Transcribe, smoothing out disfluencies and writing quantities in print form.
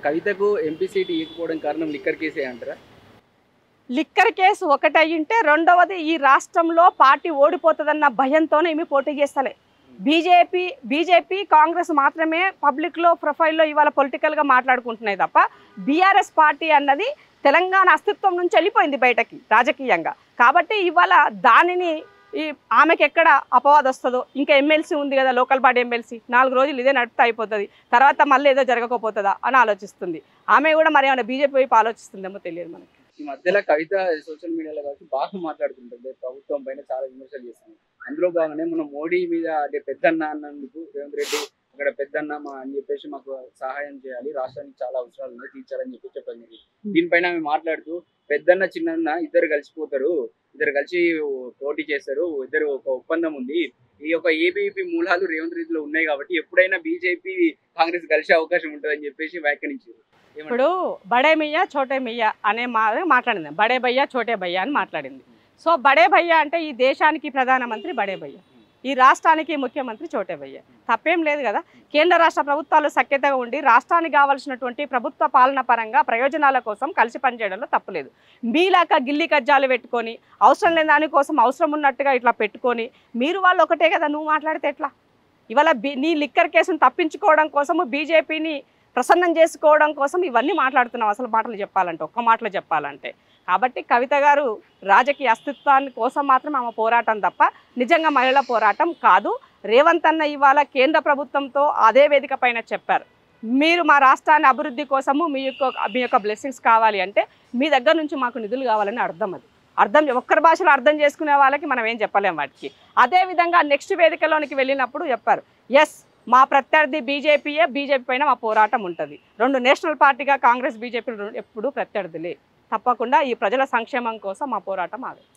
కవితకు MP seat ఇవ్వకపోవడం కారణం లిక్కర్ కేసే అంటారా? లిక్కర్ కేసు ఒకటి అయ్యింటే రెండవది ఈ రాష్ట్రంలో పార్టీ ఓడిపోతుందన్న భయంతోనే ఏమి పోటీ చేస్తలే. బీజేపీ కాంగ్రెస్ మాత్రమే పబ్లిక్లో ప్రొఫైల్లో ఇవాళ పొలిటికల్గా మాట్లాడుకుంటున్నాయి తప్ప బీఆర్ఎస్ పార్టీ అన్నది తెలంగాణ అస్తిత్వం నుంచి వెళ్ళిపోయింది బయటకి రాజకీయంగా. కాబట్టి ఇవాళ దానిని ఆమెకి ఎక్కడ అపవాదం వస్తుందో, ఇంకా ఎమ్మెల్సీ ఉంది కదా, లోకల్ బాడీ ఎమ్మెల్సీ 4 రోజులు ఇదే నడుపుతా అయిపోతుంది, తర్వాత మళ్ళీ ఏదో జరగకపోతుందా అని ఆలోచిస్తుంది. ఆమె కూడా మరి ఏమైనా బీజేపీ వైపు ఆలోచిస్తుందేమో తెలియదు మనకి. ఈ మధ్యలో కవిత సోషల్ మీడియాలో కాబట్టి బాగా మాట్లాడుతుంటుంది, ప్రభుత్వం పైన చాలా విమర్శలు చేస్తుంది. అందులో భాగంగానే మనం మోడీ మీద అంటే పెద్దన్న అన్నందుకు రేవంత్ రెడ్డి అక్కడ పెద్దన్న అని చెప్పేసి మాకు సహాయం చేయాలి, రాష్ట్రానికి చాలా అవసరాలు ఉన్నాయి, తీర్చాలని చెప్పి చెప్పడం జరిగింది. దీనిపైన ఆమె మాట్లాడుతూ పెద్దన్న చిన్నన్న ఇద్దరు కలిసిపోతారు, ఇద్దరు కలిసి పోటీ చేస్తారు, ఇద్దరు ఒక ఒప్పందం ఉంది, ఈ యొక్క ఏబీపీ మూలాలు రేవంత్ రెడ్డిలో ఉన్నాయి కాబట్టి ఎప్పుడైనా బీజేపీ కాంగ్రెస్ కలిసే అవకాశం ఉంటుందని చెప్పేసి వ్యాఖ్యానించారు. ఇప్పుడు బడే మియ్య చోటే మియ్య అనే మాట్లాడింది, బడే భయ్య చోటే భయ్య అని మాట్లాడింది. సో బడే భయ్య అంటే ఈ దేశానికి ప్రధానమంత్రి బడే భయ్య, ఈ రాష్ట్రానికి ముఖ్యమంత్రి చోటే భయ్య. తప్పేం లేదు కదా. కేంద్ర రాష్ట్ర ప్రభుత్వాలు సఖ్యతగా ఉండి రాష్ట్రానికి కావాల్సినటువంటి ప్రభుత్వ పాలన పరంగా ప్రయోజనాల కోసం కలిసి పనిచేయడంలో తప్పులేదు. మీలాక గిల్లి కజ్జాలు పెట్టుకొని అవసరం లేని దానికోసం అవసరం ఉన్నట్టుగా ఇట్లా పెట్టుకొని మీరు వాళ్ళు ఒకటే కదా, నువ్వు మాట్లాడితే ఎట్లా? ఇవాళ నీ లిక్కర్ కేసును తప్పించుకోవడం కోసము బీజేపీని ప్రసన్నం చేసుకోవడం కోసం ఇవన్నీ మాట్లాడుతున్నాం అసలు మాటలు చెప్పాలంటే, ఒక్క మాటలు చెప్పాలంటే. కాబట్టి కవిత గారు రాజకీయ అస్తిత్వాన్ని కోసం మాత్రం ఆమె పోరాటం తప్ప నిజంగా మహిళల పోరాటం కాదు. రేవంత్ అన్న ఇవాళ కేంద్ర ప్రభుత్వంతో అదే వేదిక పైన చెప్పారు, మీరు మా రాష్ట్రాన్ని అభివృద్ధి కోసము మీ యొక్క బ్లెస్సింగ్స్ కావాలి అంటే మీ దగ్గర నుంచి మాకు నిధులు కావాలని అర్థం ఒక్కరి భాషలో అర్థం చేసుకునే వాళ్ళకి మనం ఏం చెప్పలేం వాటికి. అదేవిధంగా నెక్స్ట్ వేదికలోనికి వెళ్ళినప్పుడు చెప్పారు, ఎస్ మా ప్రత్యర్థి బీజేపీ పైన మా పోరాటం ఉంటుంది. 2 నేషనల్ పార్టీగా కాంగ్రెస్ బీజేపీ ఎప్పుడూ ప్రత్యర్థులే, తప్పకుండా ఈ ప్రజల సంక్షేమం కోసం మా పోరాటం ఆగదు.